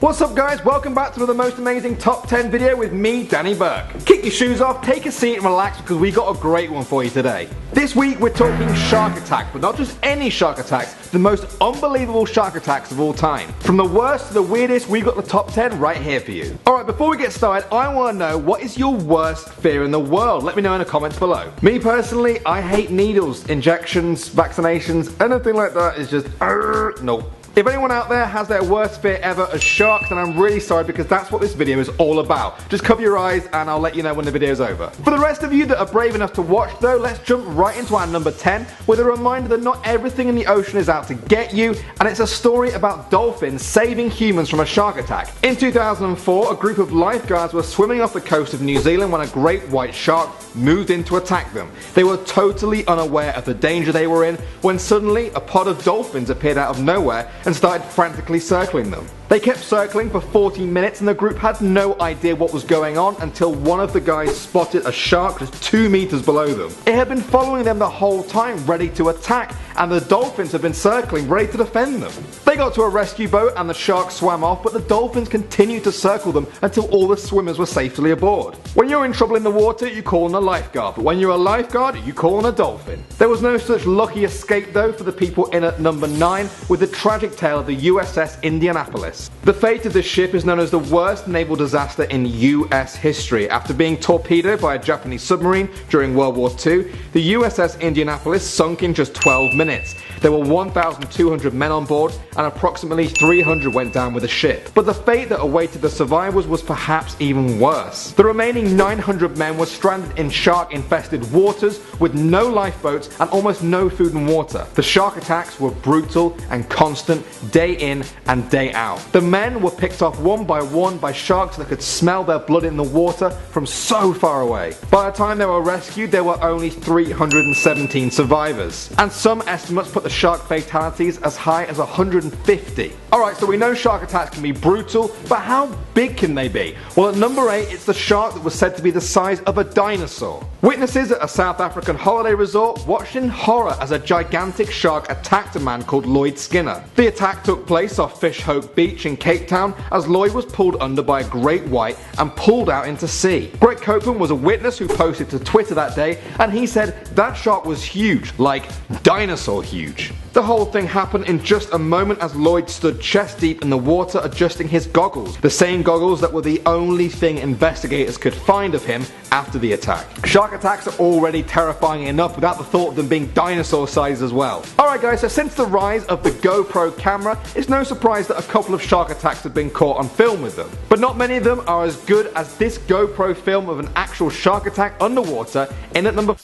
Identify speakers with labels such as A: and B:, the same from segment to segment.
A: What's up guys, welcome back to the most amazing top 10 video with me, Danny Burke. Kick your shoes off, take a seat and relax because we got a great one for you today. This week we're talking shark attack, but not just any shark attacks, the most unbelievable shark attacks of all time. From the worst to the weirdest, we've got the top 10 right here for you. Alright, before we get started, I want to know what is your worst fear in the world? Let me know in the comments below. Me personally, I hate needles, injections, vaccinations, anything like that is just nope. If anyone out there has their worst fear ever as sharks, then I'm really sorry because that's what this video is all about. Just cover your eyes and I'll let you know when the video's over. For the rest of you that are brave enough to watch though, let's jump right into our number 10 with a reminder that not everything in the ocean is out to get you, and it's a story about dolphins saving humans from a shark attack. In 2004, a group of lifeguards were swimming off the coast of New Zealand when a great white shark moved in to attack them. They were totally unaware of the danger they were in when suddenly a pod of dolphins appeared out of nowhere and started frantically circling them. They kept circling for 14 minutes and the group had no idea what was going on until one of the guys spotted a shark just 2 meters below them. It had been following them the whole time, ready to attack, and the dolphins had been circling, ready to defend them. They got to a rescue boat and the shark swam off, but the dolphins continued to circle them until all the swimmers were safely aboard. When you're in trouble in the water, you call on a lifeguard, but when you're a lifeguard, you call on a dolphin. There was no such lucky escape though for the people in at number 9 with the tragic tale of the USS Indianapolis. The fate of this ship is known as the worst naval disaster in US history. After being torpedoed by a Japanese submarine during World War II, the USS Indianapolis sunk in just 12 minutes. There were 1,200 men on board and approximately 300 went down with the ship. But the fate that awaited the survivors was perhaps even worse. The remaining 900 men were stranded in shark-infested waters with no lifeboats and almost no food and water. The shark attacks were brutal and constant, day in and day out. The men were picked off one by sharks that could smell their blood in the water from so far away. By the time they were rescued, there were only 317 survivors. And some estimates put the shark fatalities as high as 150. Alright, so we know shark attacks can be brutal, but how big can they be? Well, at number 8, it's the shark that was said to be the size of a dinosaur. Witnesses at a South African holiday resort watched in horror as a gigantic shark attacked a man called Lloyd Skinner. The attack took place off Fish Hoek Beach in Cape Town as Lloyd was pulled under by a great white and pulled out into sea. Greg Copeland was a witness who posted to Twitter that day, and he said that shark was huge, like dinosaur huge. The whole thing happened in just a moment as Lloyd stood chest deep in the water adjusting his goggles, the same goggles that were the only thing investigators could find of him after the attack. Shark attacks are already terrifying enough without the thought of them being dinosaur sized as well. Alright guys, so since the rise of the GoPro camera, it's no surprise that a couple of shark attacks have been caught on film with them. But not many of them are as good as this GoPro film of an actual shark attack underwater in at number.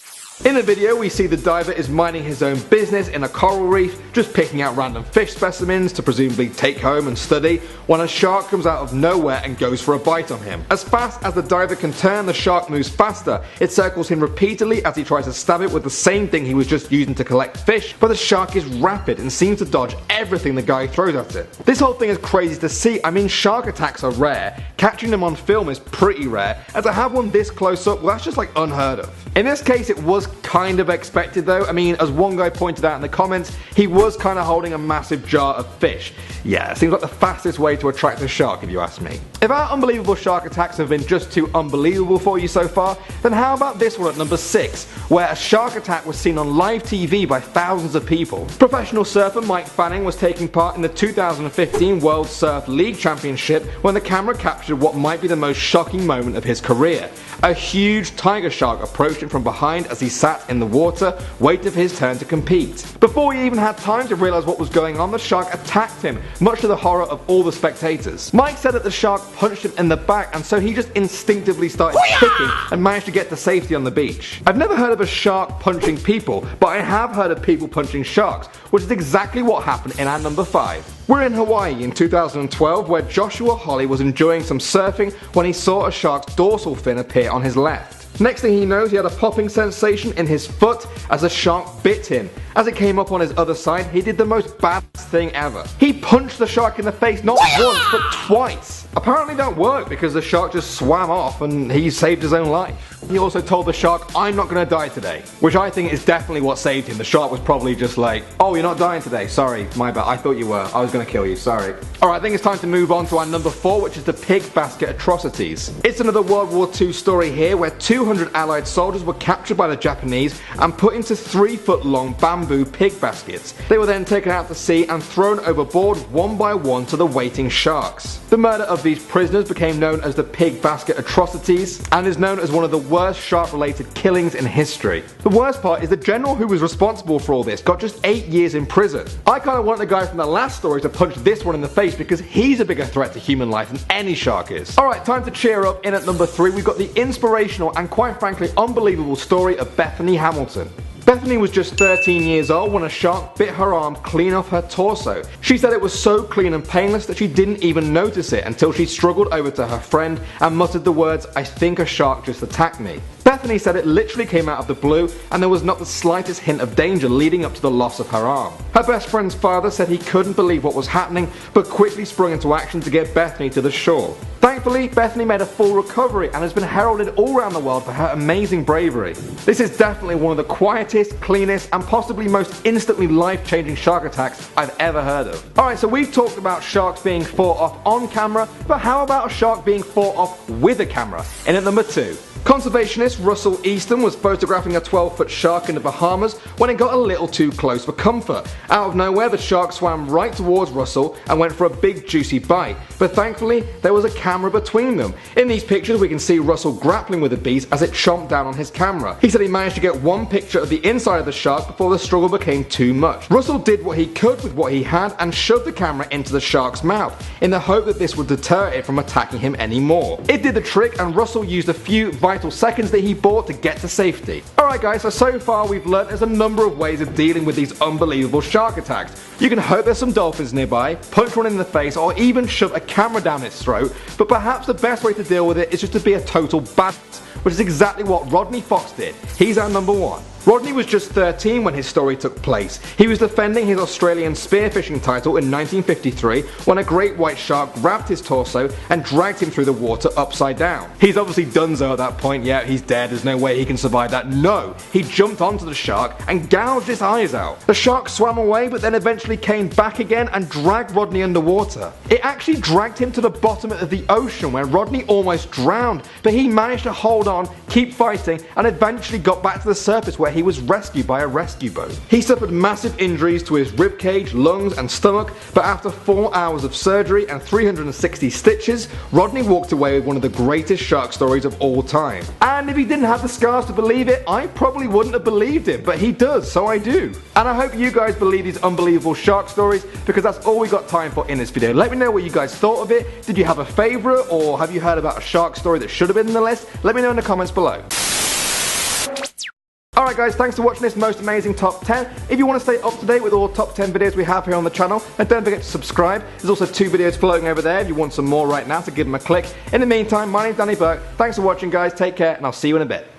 A: In the video we see the diver is minding his own business in a coral reef, just picking out random fish specimens to presumably take home and study, when a shark comes out of nowhere and goes for a bite on him. As fast as the diver can turn, the shark moves faster. It circles him repeatedly as he tries to stab it with the same thing he was just using to collect fish, but the shark is rapid and seems to dodge everything the guy throws at it. This whole thing is crazy to see. I mean, shark attacks are rare, catching them on film is pretty rare, and to have one this close up, well, that's just like unheard of. In this case it was kind of expected though. I mean, as one guy pointed out in the comments, he was kind of holding a massive jar of fish. Yeah, it seems like the fastest way to attract a shark if you ask me. If our unbelievable shark attacks have been just too unbelievable for you so far, then how about this one at number 6, where a shark attack was seen on live TV by thousands of people. Professional surfer Mike Fanning was taking part in the 2015 World Surf League Championship when the camera captured what might be the most shocking moment of his career. A huge tiger shark approached him from behind as he sat in the water, waiting for his turn to compete. Before he even had time to realize what was going on, the shark attacked him, much to the horror of all the spectators. Mike said that the shark punched him in the back, and so he just instinctively started kicking and managed to get to safety on the beach. I've never heard of a shark punching people, but I have heard of people punching sharks, which is exactly what happened in our number 5. We're in Hawaii in 2012 where Joshua Holly was enjoying some surfing when he saw a shark's dorsal fin appear on his left. Next thing he knows, he had a popping sensation in his foot as a shark bit him. As it came up on his other side, he did the most badass thing ever. He punched the shark in the face not once, but twice. Apparently don't work because the shark just swam off and he saved his own life. He also told the shark, "I'm not gonna die today," which I think is definitely what saved him. The shark was probably just like, "Oh, you're not dying today, sorry, my bad, I thought you were, I was gonna kill you, sorry." Alright, I think it's time to move on to our number 4, which is the pig basket atrocities. It's another World War II story here where 200 Allied soldiers were captured by the Japanese and put into 3-foot long bamboo pig baskets. They were then taken out to sea and thrown overboard one by one to the waiting sharks. The murder of these prisoners became known as the pig basket atrocities and is known as one of the worst shark-related killings in history. The worst part is the general who was responsible for all this got just 8 years in prison. I kind of want the guy from the last story to punch this one in the face because he's a bigger threat to human life than any shark is. Alright, time to cheer up. In at number 3 we've got the inspirational and quite frankly unbelievable story of Bethany Hamilton. Bethany was just 13 years old when a shark bit her arm clean off her torso. She said it was so clean and painless that she didn't even notice it until she struggled over to her friend and muttered the words, "I think a shark just attacked me." Bethany said it literally came out of the blue and there was not the slightest hint of danger leading up to the loss of her arm. Her best friend's father said he couldn't believe what was happening but quickly sprung into action to get Bethany to the shore. Thankfully, Bethany made a full recovery and has been heralded all around the world for her amazing bravery. This is definitely one of the quietest, cleanest and possibly most instantly life-changing shark attacks I've ever heard of. Alright, so we've talked about sharks being fought off on camera, but how about a shark being fought off with a camera? In at number 2. Conservationist Russell Easton was photographing a 12-foot shark in the Bahamas when it got a little too close for comfort. Out of nowhere, the shark swam right towards Russell and went for a big juicy bite, but thankfully there was a camera between them. In these pictures we can see Russell grappling with the beast as it chomped down on his camera. He said he managed to get one picture of the inside of the shark before the struggle became too much. Russell did what he could with what he had and shoved the camera into the shark's mouth in the hope that this would deter it from attacking him anymore. It did the trick and Russell used a few vital seconds that he bought to get to safety. Alright guys, so far we've learnt there's a number of ways of dealing with these unbelievable shark attacks. You can hope there's some dolphins nearby, punch one in the face or even shove a camera down its throat, but perhaps the best way to deal with it is just to be a total badass, which is exactly what Rodney Fox did. He's our number 1. Rodney was just 13 when his story took place. He was defending his Australian spearfishing title in 1953 when a great white shark grabbed his torso and dragged him through the water upside down. He's obviously donezo at that point. Yeah, he's dead, there's no way he can survive that. No, he jumped onto the shark and gouged its eyes out. The shark swam away but then eventually came back again and dragged Rodney underwater. It actually dragged him to the bottom of the ocean where Rodney almost drowned, but he managed to hold on, keep fighting and eventually got back to the surface where he was rescued by a rescue boat. He suffered massive injuries to his ribcage, lungs and stomach, but after 4 hours of surgery and 360 stitches, Rodney walked away with one of the greatest shark stories of all time. And if he didn't have the scars to believe it, I probably wouldn't have believed it, but he does, so I do. And I hope you guys believe these unbelievable shark stories because that's all we got time for in this video. Let me know what you guys thought of it. Did you have a favourite or have you heard about a shark story that should have been in the list? Let me know in the comments below. Alright guys, thanks for watching this most amazing top 10. If you want to stay up to date with all top 10 videos we have here on the channel, then don't forget to subscribe. There's also 2 videos floating over there if you want some more right now, so give them a click. In the meantime, my name's Danny Burke. Thanks for watching guys, take care, and I'll see you in a bit.